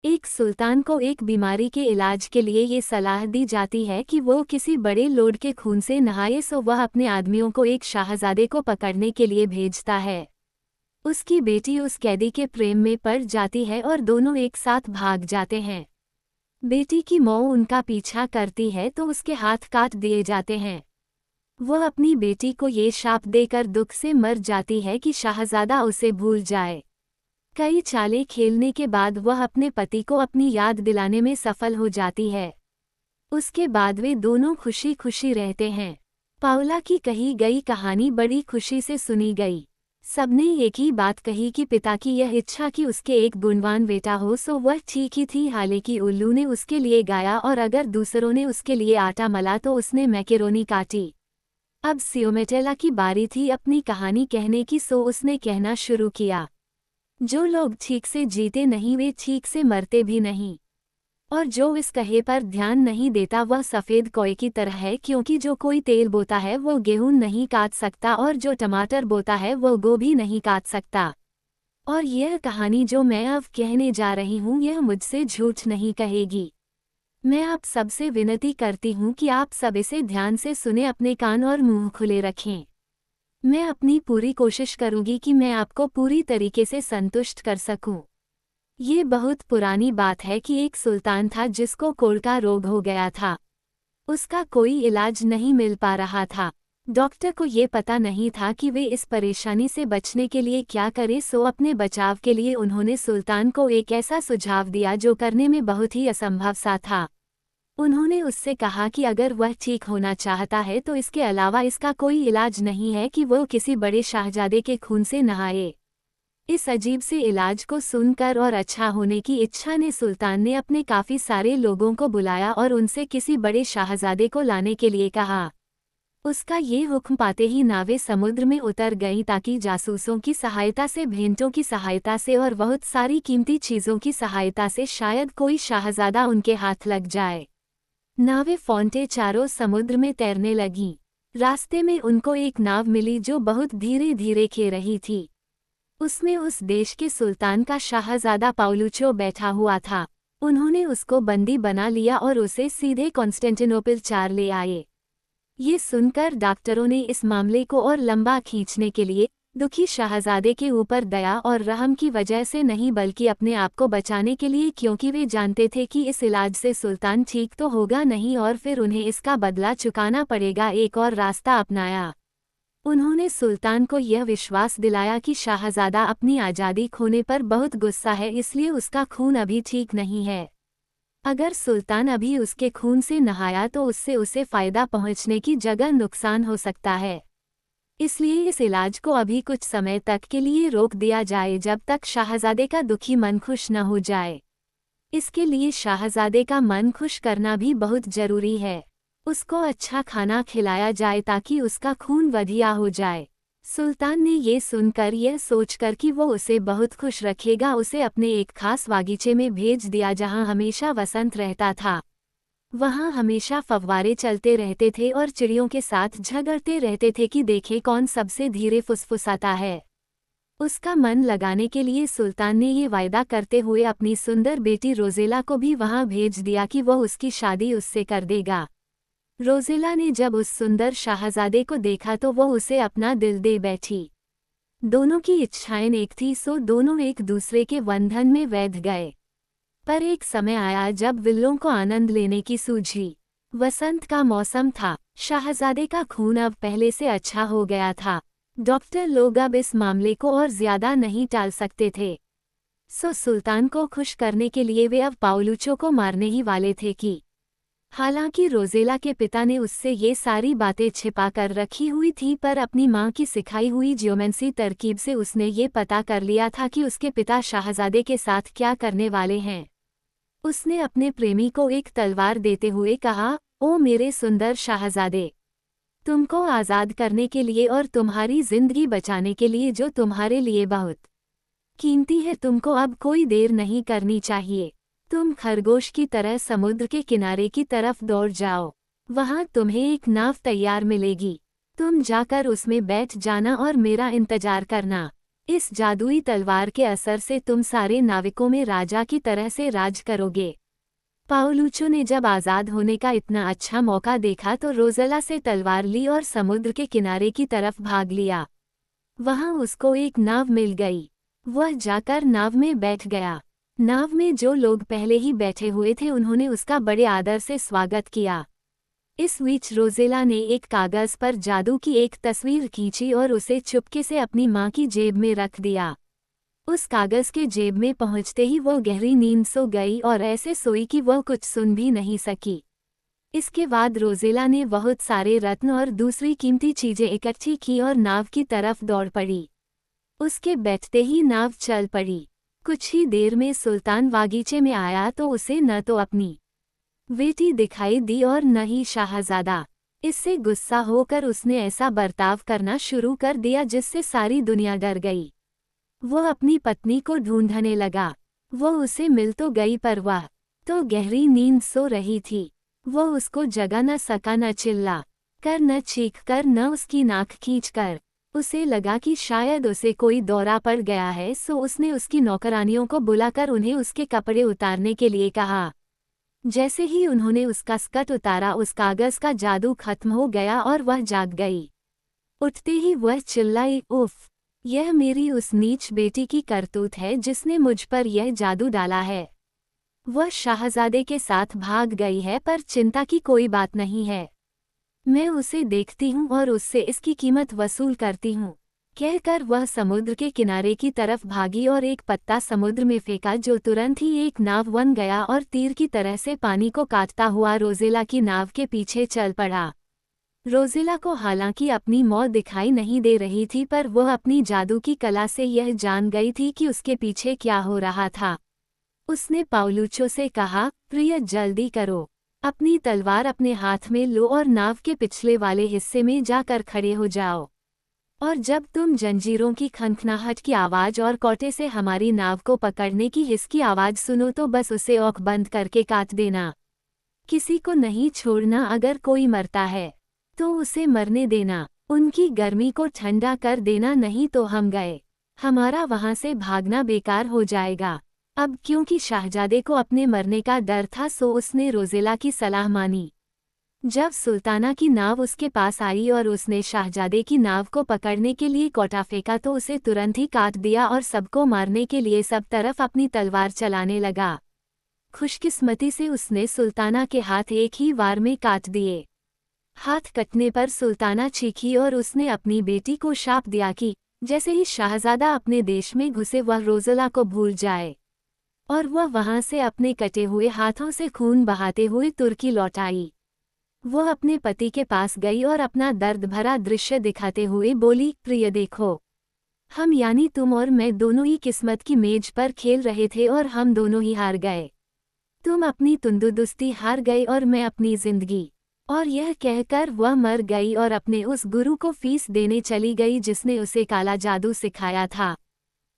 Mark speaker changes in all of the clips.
Speaker 1: एक सुल्तान को एक बीमारी के इलाज के लिए ये सलाह दी जाती है कि वो किसी बड़े लोड के खून से नहाए, सो वह अपने आदमियों को एक शाहजादे को पकड़ने के लिए भेजता है। उसकी बेटी उस कैदी के प्रेम में पड़ जाती है और दोनों एक साथ भाग जाते हैं। बेटी की मौ उनका पीछा करती है तो उसके हाथ काट दिए जाते हैं। वह अपनी बेटी को ये शाप देकर दुख से मर जाती है कि शाहजादा उसे भूल जाए। कई चालें खेलने के बाद वह अपने पति को अपनी याद दिलाने में सफल हो जाती है। उसके बाद वे दोनों खुशी खुशी रहते हैं। पाउला की कही गई कहानी बड़ी खुशी से सुनी गई। सबने एक ही बात कही कि पिता की यह इच्छा कि उसके एक गुणवान बेटा हो, सो वह ठीक ही थी। हालांकि उल्लू ने उसके लिए गाया और अगर दूसरों ने उसके लिए आटा मला तो उसने मैकेरोनी काटी। अब सियोमेटेला की बारी थी अपनी कहानी कहने की, सो उसने कहना शुरू किया। जो लोग ठीक से जीते नहीं वे ठीक से मरते भी नहीं, और जो इस कहे पर ध्यान नहीं देता वह सफ़ेद कौए की तरह है, क्योंकि जो कोई तेल बोता है वो गेहूं नहीं काट सकता और जो टमाटर बोता है वो गोभी नहीं काट सकता। और यह कहानी जो मैं अब कहने जा रही हूँ यह मुझसे झूठ नहीं कहेगी। मैं आप सबसे विनती करती हूँ कि आप सब इसे ध्यान से सुने, अपने कान और मुंह खुले रखें। मैं अपनी पूरी कोशिश करूंगी कि मैं आपको पूरी तरीके से संतुष्ट कर सकूं। ये बहुत पुरानी बात है कि एक सुल्तान था जिसको कोढ़ का रोग हो गया था। उसका कोई इलाज नहीं मिल पा रहा था। डॉक्टर को ये पता नहीं था कि वे इस परेशानी से बचने के लिए क्या करें, सो अपने बचाव के लिए उन्होंने सुल्तान को एक ऐसा सुझाव दिया जो करने में बहुत ही असंभव सा था। उन्होंने उससे कहा कि अगर वह ठीक होना चाहता है तो इसके अलावा इसका कोई इलाज नहीं है कि वो किसी बड़े शाहजादे के खून से नहाए। इस अजीब से इलाज को सुनकर और अच्छा होने की इच्छा ने सुल्तान ने अपने काफ़ी सारे लोगों को बुलाया और उनसे किसी बड़े शाहजादे को लाने के लिए कहा। उसका ये हुक्म पाते ही नावें समुद्र में उतर गईं ताकि जासूसों की सहायता से, भेंटों की सहायता से और बहुत सारी कीमती चीज़ों की सहायता से शायद कोई शाहजादा उनके हाथ लग जाए। नावें फौंटे चारों समुद्र में तैरने लगीं। रास्ते में उनको एक नाव मिली जो बहुत धीरे धीरे खे रही थी। उसमें उस देश के सुल्तान का शाहजादा पाउलुचो बैठा हुआ था। उन्होंने उसको बंदी बना लिया और उसे सीधे कॉन्स्टेंटिनोपल चार ले आए। ये सुनकर डॉक्टरों ने इस मामले को और लंबा खींचने के लिए दुखी शाहजादे के ऊपर दया और रहम की वजह से नहीं बल्कि अपने आप को बचाने के लिए, क्योंकि वे जानते थे कि इस इलाज से सुल्तान ठीक तो होगा नहीं और फिर उन्हें इसका बदला चुकाना पड़ेगा, एक और रास्ता अपनाया। उन्होंने सुल्तान को यह विश्वास दिलाया कि शाहजादा अपनी आज़ादी खोने पर बहुत गुस्सा है, इसलिए उसका खून अभी ठीक नहीं है। अगर सुल्तान अभी उसके खून से नहाया तो उससे उसे फ़ायदा पहुंचने की जगह नुकसान हो सकता है। इसलिए इस इलाज को अभी कुछ समय तक के लिए रोक दिया जाए जब तक शाहजादे का दुखी मन खुश न हो जाए। इसके लिए शाहजादे का मन खुश करना भी बहुत जरूरी है। उसको अच्छा खाना खिलाया जाए ताकि उसका खून बढ़िया हो जाए। सुल्तान ने ये सुनकर यह सोचकर कि वो उसे बहुत खुश रखेगा, उसे अपने एक खास बागीचे में भेज दिया जहाँ हमेशा वसंत रहता था। वहाँ हमेशा फव्वारे चलते रहते थे और चिड़ियों के साथ झगड़ते रहते थे कि देखे कौन सबसे धीरे फुसफुसाता है। उसका मन लगाने के लिए सुल्तान ने ये वायदा करते हुए अपनी सुंदर बेटी रोज़ेला को भी वहाँ भेज दिया कि वह उसकी शादी उससे कर देगा। रोज़ेला ने जब उस सुंदर शाहजादे को देखा तो वह उसे अपना दिल दे बैठी। दोनों की इच्छाएं एक थी, सो दोनों एक दूसरे के बंधन में बैठ गए। पर एक समय आया जब विल्लों को आनंद लेने की सूझी। वसंत का मौसम था। शाहजादे का खून अब पहले से अच्छा हो गया था। डॉक्टर लोग अब इस मामले को और ज्यादा नहीं टाल सकते थे। सो सुल्तान को खुश करने के लिए वे अब पाउलुचो को मारने ही वाले थे कि हालांकि रोज़ेला के पिता ने उससे ये सारी बातें छिपा कर रखी हुई थी, पर अपनी माँ की सिखाई हुई जियोमेंसी तरकीब से उसने ये पता कर लिया था कि उसके पिता शाहजादे के साथ क्या करने वाले हैं। उसने अपने प्रेमी को एक तलवार देते हुए कहा, ओ मेरे सुंदर शाहजादे, तुमको आज़ाद करने के लिए और तुम्हारी जिंदगी बचाने के लिए जो तुम्हारे लिए बहुत कीमती है, तुमको अब कोई देर नहीं करनी चाहिए। तुम खरगोश की तरह समुद्र के किनारे की तरफ दौड़ जाओ। वहाँ तुम्हें एक नाव तैयार मिलेगी। तुम जाकर उसमें बैठ जाना और मेरा इंतजार करना। इस जादुई तलवार के असर से तुम सारे नाविकों में राजा की तरह से राज करोगे। पाउलुचो ने जब आज़ाद होने का इतना अच्छा मौका देखा तो रोज़ेला से तलवार ली और समुद्र के किनारे की तरफ भाग लिया। वहां उसको एक नाव मिल गई। वह जाकर नाव में बैठ गया। नाव में जो लोग पहले ही बैठे हुए थे उन्होंने उसका बड़े आदर से स्वागत किया। इस बीच रोज़ेला ने एक कागज़ पर जादू की एक तस्वीर खींची और उसे चुपके से अपनी माँ की जेब में रख दिया। उस कागज़ के जेब में पहुंचते ही वो गहरी नींद सो गई और ऐसे सोई कि वह कुछ सुन भी नहीं सकी। इसके बाद रोज़ेला ने बहुत सारे रत्न और दूसरी कीमती चीज़ें इकट्ठी की और नाव की तरफ दौड़ पड़ी। उसके बैठते ही नाव चल पड़ी। कुछ ही देर में सुल्तान बागीचे में आया तो उसे न तो अपनी बेटी दिखाई दी और न ही शाहज़ादा। इससे गुस्सा होकर उसने ऐसा बर्ताव करना शुरू कर दिया जिससे सारी दुनिया डर गई। वो अपनी पत्नी को ढूंढने लगा। वो उसे मिल तो गई पर वह तो गहरी नींद सो रही थी। वो उसको जगा न सका, न चिल्ला कर, न चीख कर, न उसकी नाक खींच कर। उसे लगा कि शायद उसे कोई दौरा पड़ गया है, सो उसने उसकी नौकरानियों को बुलाकर उन्हें उसके कपड़े उतारने के लिए कहा। जैसे ही उन्होंने उसका स्कर्ट उतारा उस कागज़ का जादू खत्म हो गया और वह जाग गई। उठते ही वह चिल्लाई, उफ! यह मेरी उस नीच बेटी की करतूत है जिसने मुझ पर यह जादू डाला है। वह शाहज़ादे के साथ भाग गई है पर चिंता की कोई बात नहीं है। मैं उसे देखती हूँ और उससे इसकी कीमत वसूल करती हूँ। कहकर वह समुद्र के किनारे की तरफ भागी और एक पत्ता समुद्र में फेंका जो तुरंत ही एक नाव बन गया और तीर की तरह से पानी को काटता हुआ रोज़ेला की नाव के पीछे चल पड़ा। रोज़ेला को हालांकि अपनी मौत दिखाई नहीं दे रही थी पर वह अपनी जादू की कला से यह जान गई थी कि उसके पीछे क्या हो रहा था। उसने पाउलुचो से कहा, प्रिय जल्दी करो, अपनी तलवार अपने हाथ में लो और नाव के पिछले वाले हिस्से में जाकर खड़े हो जाओ। और जब तुम जंजीरों की खनखनाहट की आवाज़ और कोटे से हमारी नाव को पकड़ने की हिसकी आवाज़ सुनो तो बस उसे औंख बंद करके काट देना। किसी को नहीं छोड़ना। अगर कोई मरता है तो उसे मरने देना। उनकी गर्मी को ठंडा कर देना, नहीं तो हम गए। हमारा वहां से भागना बेकार हो जाएगा। अब क्योंकि शाहजादे को अपने मरने का डर था सो उसने रोज़ेला की सलाह मानी। जब सुल्ताना की नाव उसके पास आई और उसने शाहजादे की नाव को पकड़ने के लिए कोटा फेंका तो उसे तुरंत ही काट दिया और सबको मारने के लिए सब तरफ अपनी तलवार चलाने लगा। खुशकिस्मती से उसने सुल्ताना के हाथ एक ही वार में काट दिए। हाथ कटने पर सुल्ताना चीखी और उसने अपनी बेटी को शाप दिया कि जैसे ही शाहजादा अपने देश में घुसे वह रोज़ेला को भूल जाए। और वह वहां से अपने कटे हुए हाथों से खून बहाते हुए तुर्की लौट आई। वह अपने पति के पास गई और अपना दर्द भरा दृश्य दिखाते हुए बोली, प्रिय देखो, हम यानी तुम और मैं दोनों ही किस्मत की मेज पर खेल रहे थे और हम दोनों ही हार गए। तुम अपनी तंदुरुस्ती हार गए और मैं अपनी जिंदगी। और यह कहकर वह मर गई और अपने उस गुरु को फीस देने चली गई जिसने उसे काला जादू सिखाया था।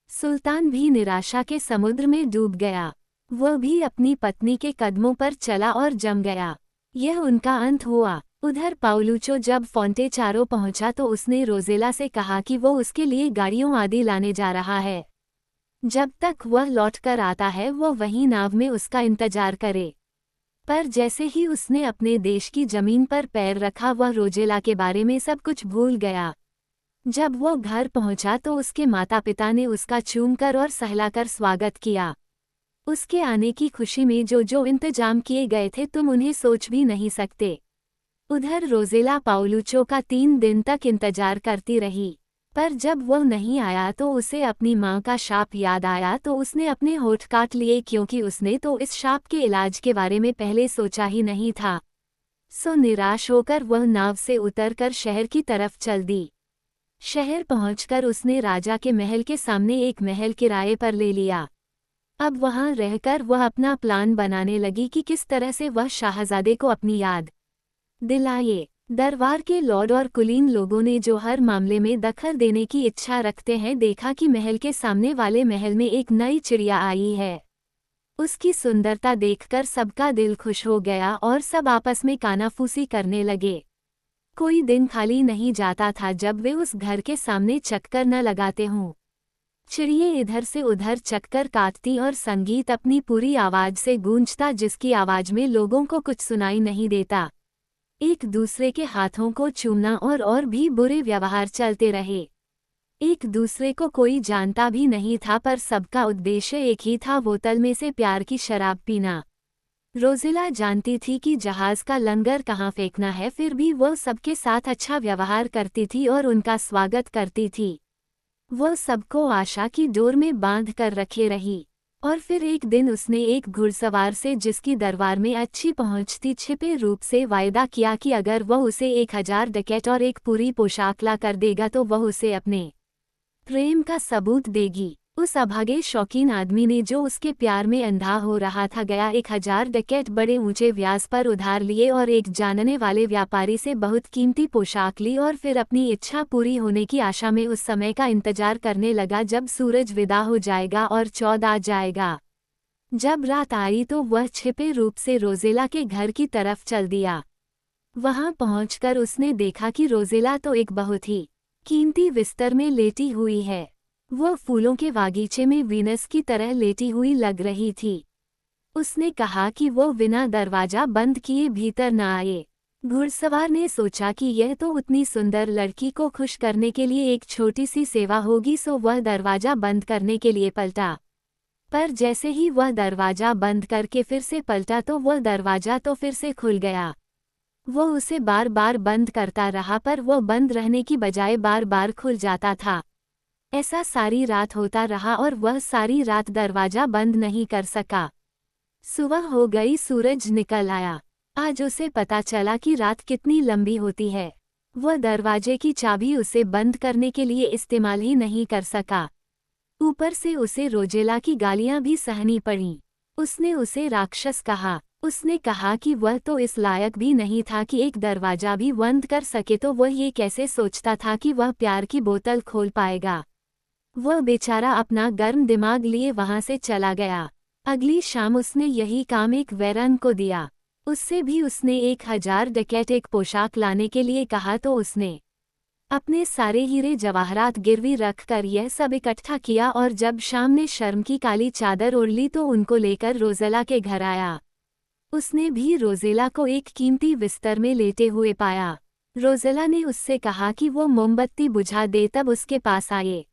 Speaker 1: सुल्तान भी निराशा के समुद्र में डूब गया। वह भी अपनी पत्नी के कदमों पर चला और जम गया। यह उनका अंत हुआ। उधर पाउलुचो जब फोंटेचारो पहुंचा तो उसने रोज़ेला से कहा कि वो उसके लिए गाड़ियों आदि लाने जा रहा है। जब तक वह लौटकर आता है वो वहीं नाव में उसका इंतजार करे। पर जैसे ही उसने अपने देश की जमीन पर पैर रखा वह रोज़ेला के बारे में सब कुछ भूल गया। जब वो घर पहुंचा तो उसके माता पिता ने उसका चूमकर और सहलाकर स्वागत किया। उसके आने की खुशी में जो जो इंतजाम किए गए थे तुम उन्हें सोच भी नहीं सकते। उधर रोज़ेला पाउलुचो का 3 दिन तक इंतजार करती रही, पर जब वह नहीं आया तो उसे अपनी माँ का शाप याद आया तो उसने अपने होठ काट लिए क्योंकि उसने तो इस शाप के इलाज के बारे में पहले सोचा ही नहीं था। सो निराश होकर वह नाव से उतरकर शहर की तरफ चल दी। शहर पहुंचकर उसने राजा के महल के सामने एक महल किराए पर ले लिया। अब वहां रहकर वह अपना प्लान बनाने लगी कि किस तरह से वह शाहजादे को अपनी याद दिलाए। दरबार के लॉर्ड और कुलीन लोगों ने जो हर मामले में दखल देने की इच्छा रखते हैं देखा कि महल के सामने वाले महल में एक नई चिड़िया आई है। उसकी सुंदरता देखकर सबका दिल खुश हो गया और सब आपस में कानाफूसी करने लगे। कोई दिन खाली नहीं जाता था जब वे उस घर के सामने चक्कर न लगाते हों। चिड़िए इधर से उधर चक्कर काटती और संगीत अपनी पूरी आवाज से गूंजता, जिसकी आवाज में लोगों को कुछ सुनाई नहीं देता। एक दूसरे के हाथों को चूमना और भी बुरे व्यवहार चलते रहे। एक दूसरे को कोई जानता भी नहीं था, पर सबका उद्देश्य एक ही था, बोतल में से प्यार की शराब पीना। रोज़ेला जानती थी कि जहाज का लंगर कहाँ फेंकना है, फिर भी वो सबके साथ अच्छा व्यवहार करती थी और उनका स्वागत करती थी। वो सबको आशा की डोर में बांध कर रखे रही। और फिर एक दिन उसने एक घुड़सवार से, जिसकी दरबार में अच्छी पहुंच थी, छिपे रूप से वायदा किया कि अगर वह उसे 1000 डकैत और एक पूरी पोशाक ला कर देगा तो वह उसे अपने प्रेम का सबूत देगी। उस अभागे शौकीन आदमी ने, जो उसके प्यार में अंधा हो रहा था, गया 1000 डकैत बड़े ऊंचे व्याज पर उधार लिए और एक जानने वाले व्यापारी से बहुत कीमती पोशाक ली और फिर अपनी इच्छा पूरी होने की आशा में उस समय का इंतजार करने लगा जब सूरज विदा हो जाएगा और चौद आ जाएगा। जब रात आई तो वह छिपे रूप से रोज़ेला के घर की तरफ चल दिया। वहां पहुंचकर उसने देखा कि रोज़ेला तो एक बहुत ही कीमती बिस्तर में लेटी हुई है। वह फूलों के बागीचे में वीनस की तरह लेटी हुई लग रही थी। उसने कहा कि वो बिना दरवाजा बंद किए भीतर न आए। घुड़सवार ने सोचा कि यह तो उतनी सुंदर लड़की को खुश करने के लिए एक छोटी सी सेवा होगी, सो वह दरवाजा बंद करने के लिए पलटा। पर जैसे ही वह दरवाजा बंद करके फिर से पलटा तो वह दरवाजा तो फिर से खुल गया। वो उसे बार बार बंद करता रहा, पर वह बंद रहने की बजाय बार बार खुल जाता था। ऐसा सारी रात होता रहा और वह सारी रात दरवाजा बंद नहीं कर सका। सुबह हो गई, सूरज निकल आया। आज उसे पता चला कि रात कितनी लंबी होती है। वह दरवाजे की चाबी उसे बंद करने के लिए इस्तेमाल ही नहीं कर सका। ऊपर से उसे रोज़ेला की गालियां भी सहनी पड़ीं। उसने उसे राक्षस कहा। उसने कहा कि वह तो इस लायक भी नहीं था कि एक दरवाजा भी बंद कर सके, तो वह ये कैसे सोचता था कि वह प्यार की बोतल खोल पाएगा। वह बेचारा अपना गर्म दिमाग लिए वहां से चला गया। अगली शाम उसने यही काम एक वेरन को दिया। उससे भी उसने 1000 डकैत एक पोशाक लाने के लिए कहा, तो उसने अपने सारे हीरे जवाहरात गिरवी रखकर यह सब इकट्ठा किया और जब शाम ने शर्म की काली चादर ओढ़ ली तो उनको लेकर रोज़ेला के घर आया। उसने भी रोज़ेला को एक कीमती बिस्तर में लेटे हुए पाया। रोज़ेला ने उससे कहा कि वो मोमबत्ती बुझा दे, तब उसके पास आए।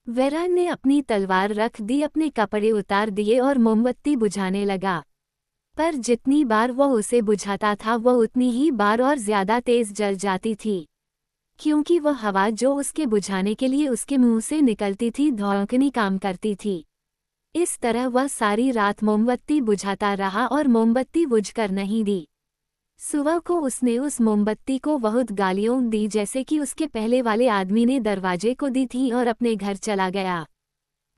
Speaker 1: वेरन ने अपनी तलवार रख दी, अपने कपड़े उतार दिए और मोमबत्ती बुझाने लगा। पर जितनी बार वह उसे बुझाता था वह उतनी ही बार और ज्यादा तेज जल जाती थी, क्योंकि वह हवा जो उसके बुझाने के लिए उसके मुंह से निकलती थी धौंकनी काम करती थी। इस तरह वह सारी रात मोमबत्ती बुझाता रहा और मोमबत्ती बुझकर नहीं दी। सुबह को उसने उस मोमबत्ती को बहुत गालियां दी, जैसे कि उसके पहले वाले आदमी ने दरवाजे को दी थी, और अपने घर चला गया।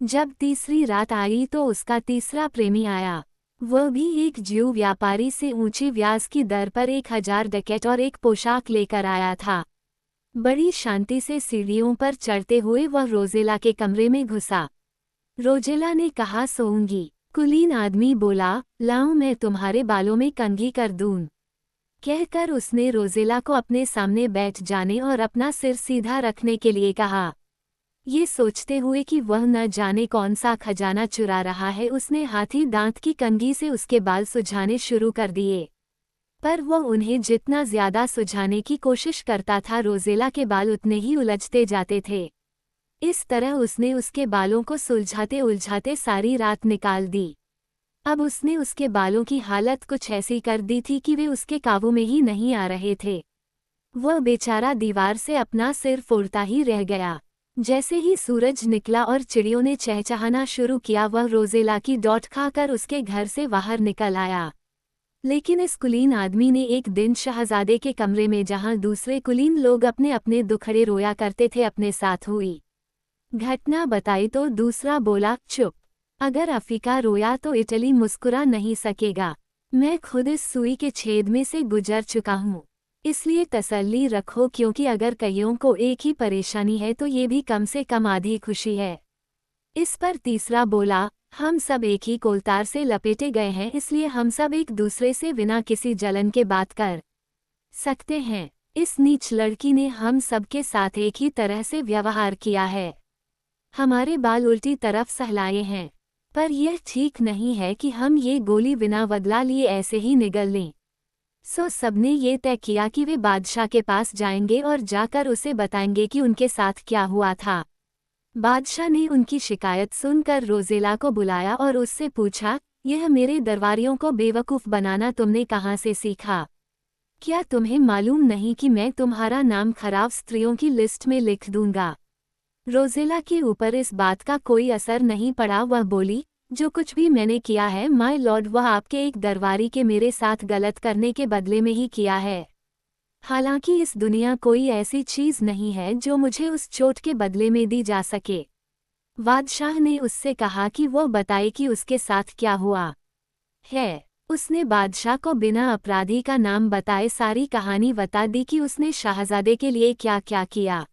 Speaker 1: जब तीसरी रात आई तो उसका तीसरा प्रेमी आया। वह भी एक ज्यू व्यापारी से ऊंची ब्याज की दर पर 1000 डकैत और एक पोशाक लेकर आया था। बड़ी शांति से सीढ़ियों पर चढ़ते हुए वह रोज़ेला के कमरे में घुसा। रोज़ेला ने कहा, सोऊंगी। कुलीन आदमी बोला, लाऊं मैं तुम्हारे बालों में कंघी कर दूं। कहकर उसने रोज़ेला को अपने सामने बैठ जाने और अपना सिर सीधा रखने के लिए कहा। ये सोचते हुए कि वह न जाने कौन सा खजाना चुरा रहा है, उसने हाथी दांत की कंघी से उसके बाल सुझाने शुरू कर दिए। पर वह उन्हें जितना ज्यादा सुझाने की कोशिश करता था, रोज़ेला के बाल उतने ही उलझते जाते थे। इस तरह उसने उसके बालों को सुलझाते उलझाते सारी रात निकाल दी। अब उसने उसके बालों की हालत कुछ ऐसी कर दी थी कि वे उसके काबू में ही नहीं आ रहे थे। वह बेचारा दीवार से अपना सिर फोड़ता ही रह गया। जैसे ही सूरज निकला और चिड़ियों ने चहचहाना शुरू किया, वह रोज़ेला की डॉट खाकर उसके घर से बाहर निकल आया। लेकिन इस कुलीन आदमी ने एक दिन शहजादे के कमरे में, जहां दूसरे कुलीन लोग अपने अपने दुखड़े रोया करते थे, अपने साथ हुई घटना बताई तो दूसरा बोला, चुप। अगर अफ्रीका रोया तो इटली मुस्कुरा नहीं सकेगा। मैं खुद इस सुई के छेद में से गुजर चुका हूँ, इसलिए तसल्ली रखो, क्योंकि अगर कईयों को एक ही परेशानी है तो ये भी कम से कम आधी खुशी है। इस पर तीसरा बोला, हम सब एक ही कोलतार से लपेटे गए हैं, इसलिए हम सब एक दूसरे से बिना किसी जलन के बात कर सकते हैं। इस नीच लड़की ने हम सबके साथ एक ही तरह से व्यवहार किया है। हमारे बाल उल्टी तरफ सहलाए हैं। पर यह ठीक नहीं है कि हम ये गोली बिना बदला लिए ऐसे ही निगल लें। सो सबने ये तय किया कि वे बादशाह के पास जाएंगे और जाकर उसे बताएंगे कि उनके साथ क्या हुआ था। बादशाह ने उनकी शिकायत सुनकर रोज़ेला को बुलाया और उससे पूछा, यह मेरे दरबारियों को बेवकूफ़ बनाना तुमने कहाँ से सीखा? क्या तुम्हें मालूम नहीं कि मैं तुम्हारा नाम खराब स्त्रियों की लिस्ट में लिख दूंगा? रोज़ेला के ऊपर इस बात का कोई असर नहीं पड़ा। वह बोली, जो कुछ भी मैंने किया है माय लॉर्ड, वह आपके एक दरबारी के मेरे साथ गलत करने के बदले में ही किया है। हालांकि इस दुनिया कोई ऐसी चीज़ नहीं है जो मुझे उस चोट के बदले में दी जा सके। बादशाह ने उससे कहा कि वो बताए कि उसके साथ क्या हुआ है। उसने बादशाह को बिना अपराधी का नाम बताए सारी कहानी बता दी कि उसने शाहजादे के लिए क्या क्या किया,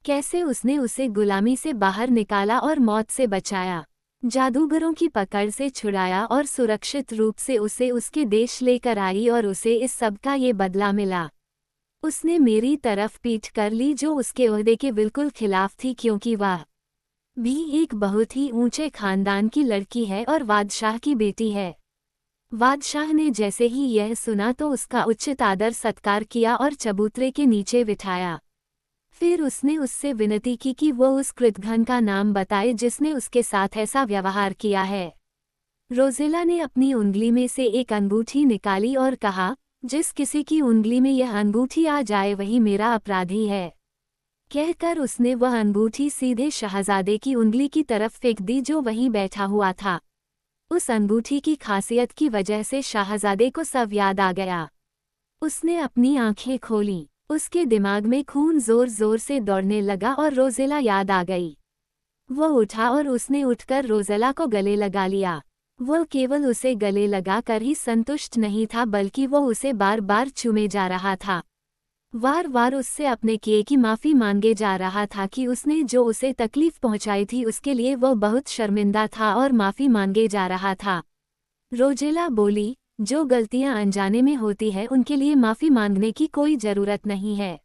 Speaker 1: कैसे उसने उसे गुलामी से बाहर निकाला और मौत से बचाया, जादूगरों की पकड़ से छुड़ाया और सुरक्षित रूप से उसे उसके देश लेकर आई, और उसे इस सब का ये बदला मिला। उसने मेरी तरफ पीठ कर ली जो उसके ओहदे के बिल्कुल खिलाफ थी, क्योंकि वह भी एक बहुत ही ऊंचे खानदान की लड़की है और बादशाह की बेटी है। बादशाह ने जैसे ही यह सुना तो उसका उचित आदर सत्कार किया और चबूतरे के नीचे बिठाया। फिर उसने उससे विनती की कि वो उस कृतघ्न का नाम बताए जिसने उसके साथ ऐसा व्यवहार किया है। रोज़ेला ने अपनी उंगली में से एक अंगूठी निकाली और कहा, जिस किसी की उंगली में यह अंगूठी आ जाए वही मेरा अपराधी है। कहकर उसने वह अंगूठी सीधे शहजादे की उंगली की तरफ फेंक दी जो वहीं बैठा हुआ था। उस अंगूठी की खासियत की वजह से शहजादे को सब याद आ गया। उसने अपनी आंखें खोलीं। उसके दिमाग में खून जोर जोर से दौड़ने लगा और रोज़ेला याद आ गई। वो उठा और उसने उठकर रोज़ेला को गले लगा लिया। वो केवल उसे गले लगाकर ही संतुष्ट नहीं था, बल्कि वो उसे बार बार चूमे जा रहा था। बार बार उससे अपने किए की माफ़ी मांगे जा रहा था कि उसने जो उसे तकलीफ पहुंचाई थी उसके लिए वो बहुत शर्मिंदा था और माफ़ी मांगे जा रहा था। रोज़ेला बोली, जो गलतियां अनजाने में होती है उनके लिए माफ़ी मांगने की कोई ज़रूरत नहीं है।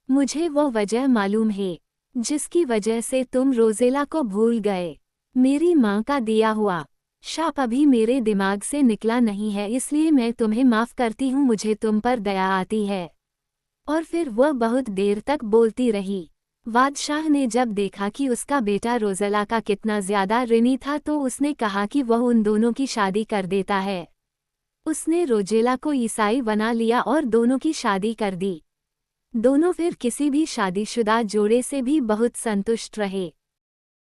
Speaker 1: मुझे वो वजह मालूम है जिसकी वजह से तुम रोज़ेला को भूल गए। मेरी माँ का दिया हुआ शाप अभी मेरे दिमाग से निकला नहीं है, इसलिए मैं तुम्हें माफ़ करती हूँ, मुझे तुम पर दया आती है। और फिर वह बहुत देर तक बोलती रही। बादशाह ने जब देखा कि उसका बेटा रोज़ेला का कितना ज़्यादा ऋणी था तो उसने कहा कि वह उन दोनों की शादी कर देता है। उसने रोज़ेला को ईसाई बना लिया और दोनों की शादी कर दी। दोनों फिर किसी भी शादीशुदा जोड़े से भी बहुत संतुष्ट रहे।